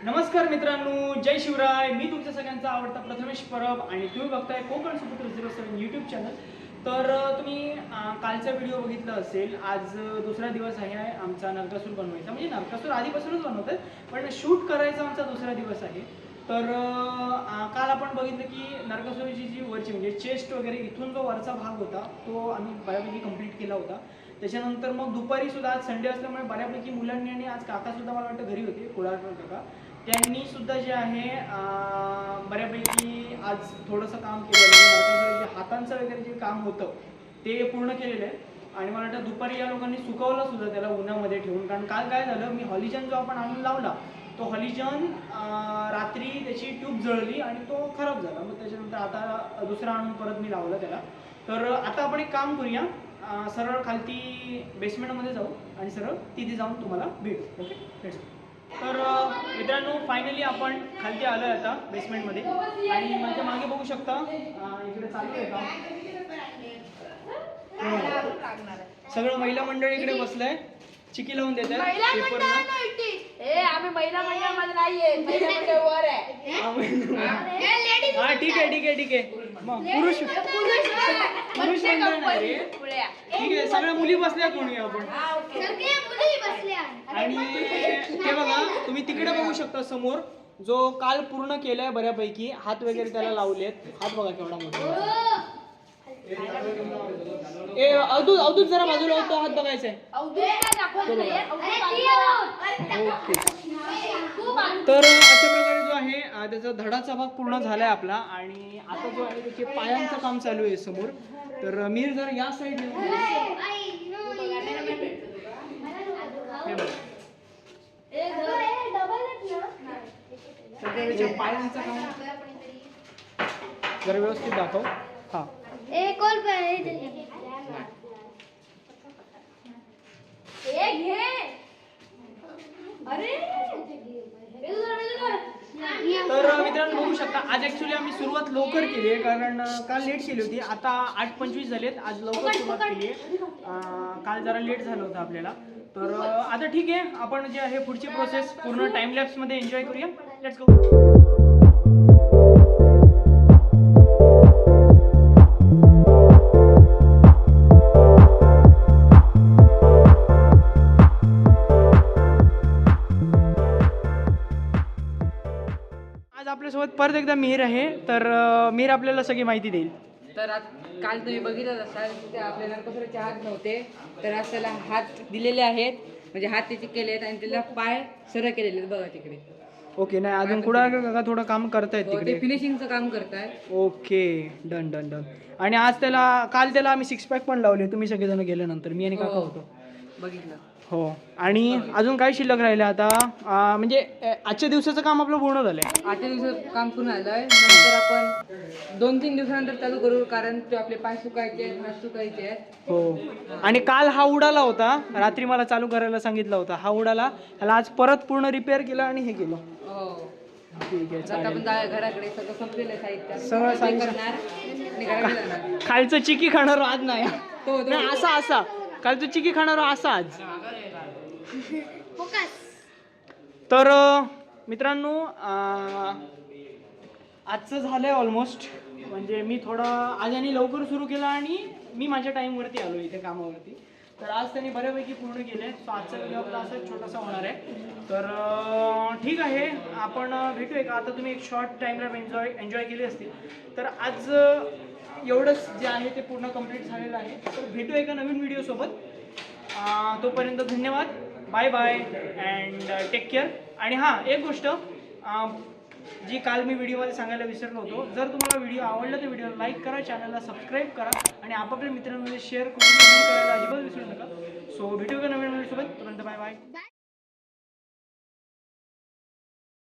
नमस्कार मित्रांनो, जय शिवराय. मी तुमच्या सगळ्यांचा आवडता प्रथमेश परब आणि तुम्ही बघताय कोकण सुपुत्र 07 यूट्यूब चॅनल. तर तुम्ही कालचा व्हिडिओ बघितला असेल. आज दुसरा दिवस आहे आमचा नरकासूर बनवायचा. म्हणजे नरकासूर आधीपासूनच बनवतात, पण शूट करायचा आमचा दुसरा दिवस आहे. तर काल आपण बघितलं की नरकासूरची जी वरची म्हणजे चेस्ट वगैरे इथून जो वरचा भाग होता तो आम्ही बऱ्यापैकी कंप्लीट केला होता. त्याच्यानंतर मग दुपारी सुद्धा आज संडे असल्यामुळे बऱ्यापैकी मुलांनी आणि आज काकासुद्धा मला वाटतं घरी होते, कुडाळकर काका, त्यांनी सुद्धा जे आहे बऱ्यापैकी आज थोडंसं काम केलेलं आहे. जे हातांचं वगैरे जे काम होतं ते पूर्ण केलेलं आहे. आणि मला वाटतं दुपारी या लोकांनी सुकवलं सुद्धा त्याला उन्हामध्ये ठेवून. कारण काल काय झालं, मी हॉलिजन जो आपण आणून लावला तो हॉलिजन रात्री त्याची ट्यूब जळली आणि तो खराब झाला. मग त्याच्यानंतर आता दुसरा आणून परत मी लावला त्याला. तर आता आपण एक काम करूया, सरळ खालती बेसमेंटमध्ये जाऊ आणि सरळ तिथे जाऊन तुम्हाला भेटू. Okay, let's go. तर मित्रांनो, फायनली आपण खालती आलो आहे आता बेसमेंटमध्ये. आणि माझ्या मागे बघू शकता इकडे चालू आहे का सगळं महिला मंडळ इकडे बसलंय, चिकी लावून देत आहेत पेपरला. आम्ही महिला मंडळामध्ये नाहीये, महिला मंडळ वर आहे. हा ठीक आहे मग पुरुष मंडळ नाही रे. ठीक आहे, सगळ्या मुली बसल्या कोणी आपण. आणि ते बघा, तुम्ही तिकडे बघू शकता समोर जो काल पूर्ण केलाय बऱ्यापैकी. हात वगैरे त्याला लावलेत. हात बघा केवढा मोठा. अवधूत जरा बाजूला होतो, हात बघायचा आहे. तर अशा प्रकारे जो आहे त्याचा धडाचा भाग पूर्ण झालाय आपला. आणि आता जो आहे त्याचे पायांचं काम चालू आहे समोर. तर मी जर या साईड पायांचं काम जरा व्यवस्थित दाखव. हा तर मित्रांनो बघू शकता, आज ऍक्च्युली आम्ही सुरुवात लवकर केली आहे कारण काल लेट केली होती. आता 8:25 झालेत. आज लवकर सुरुवात केली आहे. काल जरा लेट झालं होतं आपल्याला. तर आता ठीक आहे, आपण जे आहे पुढची प्रोसेस पूर्ण टाइमलॅप्समध्ये एन्जॉय करूया. Let's go. आपल्यासोबत परत एकदा मिहीर आहे. तर मिहीर आपल्याला सगळी माहिती देईल. तर काल तुम्ही बघितलं असाल ते आपल्या नरकासुराचे हात नव्हते, तर आज त्याला हात दिलेले आहेत. म्हणजे हात त्याचे केले आहेत आणि त्याला पाय सरळ केलेले आहेत बघा तिकडे. ओके, नाही अजून कुडाळकर थोडं काम करतायत तिकडे, फिनिशिंगचं काम करतायत. Okay, done. आणि आज काल त्याला आम्ही 6 पॅक पण लावले. तुम्ही सगळेजण गेल्यानंतर मी आणि काका होतो, बघितलं. हो. आणि अजून काय शिल्लक राहिलं आता, म्हणजे आजच्या दिवसाचं काम आपलं पूर्ण झालंय. आजच्या दिवसाचं काम पूर्ण झालंय. नंतर आपण 2-3 दिवसानंतर चालू करू, कारण ते आपले पाय सुकायचे आहेत, हात सुकायचे आहेत. हो. आणि काल हा उडाला होता, रात्री मला चालू करायला सांगितलं होतं. हा उडाला, त्याला आज परत पूर्ण रिपेअर केलं आणि हे केलं. हो, ठीक आहे, चालेल. आपण घराकडे सगळं संपलेलं साहित्य सगळं करणार आणि घराकडे जाणार. खालचं चिकी खाणार आज नाही. असा कालचं चिकी खाणार असा आज. तर मित्रांनो, आजचं झालंय ऑलमोस्ट. म्हणजे मी थोडा आज आणि लवकर सुरू केला आणि मी माझ्या टाईमवरती आलो इथे कामावरती. तर आज त्यांनी बऱ्यापैकी पूर्ण केलं आहे. सो आजचा व्हिडिओ आपला असं छोटासा होणार आहे. तर ठीक आहे, आपण भेटूया का. आता तुम्ही एक शॉर्ट टाईमला एन्जॉय केली असतील. तर आज एवढंच जे आहे ते पूर्ण कंप्लीट झालेलं आहे. तर भेटूया एका नवीन व्हिडिओसोबत. तोपर्यंत धन्यवाद, bye bye and take care. आणि हां, एक गोष्ट जी काल मी व्हिडिओमध्ये सांगायला विसरलो होतो, जर तुम्हाला व्हिडिओ आवडला तर व्हिडिओला लाईक करा, चॅनलला सबस्क्राईब करा आणि आपापल्या मित्रांमध्ये शेअर करून कमेंट करायला अजिबात विसरू नका. सो भेटूया का नवीन व्हिडिओसोबत. तोपर्यंत बाय बाय.